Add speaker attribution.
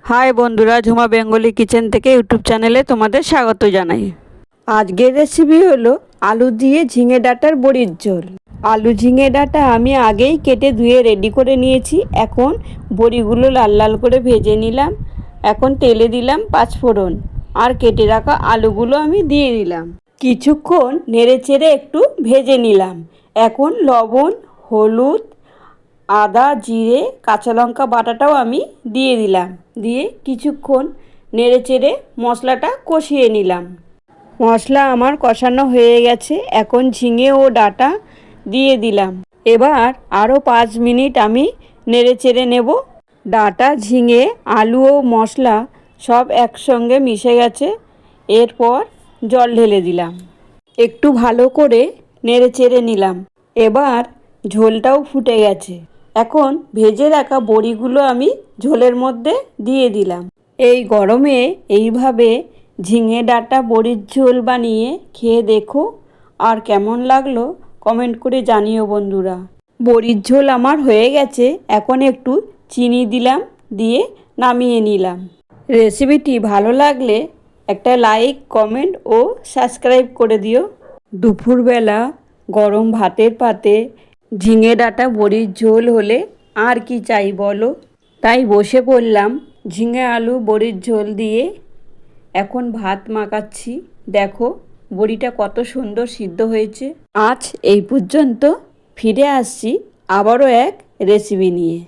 Speaker 1: High বন্ধুরা, Jhuma Bengali kitchen থেকে YouTube চ্যানেলে তোমাদের স্বাগত জানাই। আজকের রেসিপি হলো আলু দিয়ে ঝিঙে ডাঁটার বড়ির ঝোল। আলু ঝিঙে ডাঁটা আমি আগেই কেটে ধুয়ে রেডি করে নিয়েছি। এখন বড়িগুলো লাল লাল করে ভেজে নিলাম। এখন তেলে দিলাম পাঁচফোড়ন আর কেটে রাখা আলুগুলো আমি দিয়ে দিলাম। কিছুক্ষণ নেড়ে চেড়ে একটু ভেজে নিলাম। এখন লবণ, হলুদ, আদা, জিরে, কাঁচা লঙ্কা বাটাটাও আমি দিয়ে দিলাম। দিয়ে কিছুক্ষণ নেড়ে চেড়ে মশলাটা কষিয়ে নিলাম। মশলা আমার কষানো হয়ে গেছে। এখন ঝিঙে ও ডাঁটা দিয়ে দিলাম। এবার আরও 5 মিনিট আমি নেড়ে চেড়ে নেব। ডাঁটা, ঝিঙে, আলু ও মশলা সব একসঙ্গে মিশে গেছে। এরপর জল ঢেলে দিলাম। একটু ভালো করে নেড়ে চেড়ে নিলাম। এবার ঝোলটাও ফুটে গেছে। এখন ভেজে রাখা বড়িগুলো আমি ঝোলের মধ্যে দিয়ে দিলাম। এই গরমে এইভাবে ঝিঙে ডাঁটা বড়ির ঝোল বানিয়ে খেয়ে দেখো, আর কেমন লাগলো কমেন্ট করে জানিও বন্ধুরা। বড়ির ঝোল আমার হয়ে গেছে। এখন একটু চিনি দিলাম, দিয়ে নামিয়ে নিলাম। রেসিপিটি ভালো লাগলে একটা লাইক, কমেন্ট ও সাবস্ক্রাইব করে দিও। দুপুরবেলা গরম ভাতের পাতে ঝিঙে ডাঁটা বড়ির ঝোল হলে আর কি চাই বলো। তাই বসে পড়লাম ঝিঙে আলু বড়ির ঝোল দিয়ে। এখন ভাত মাখাচ্ছি। দেখো বড়িটা কত সুন্দর সিদ্ধ হয়েছে। আজ এই পর্যন্ত, ফিরে আসছি আবারও এক রেসিপি নিয়ে।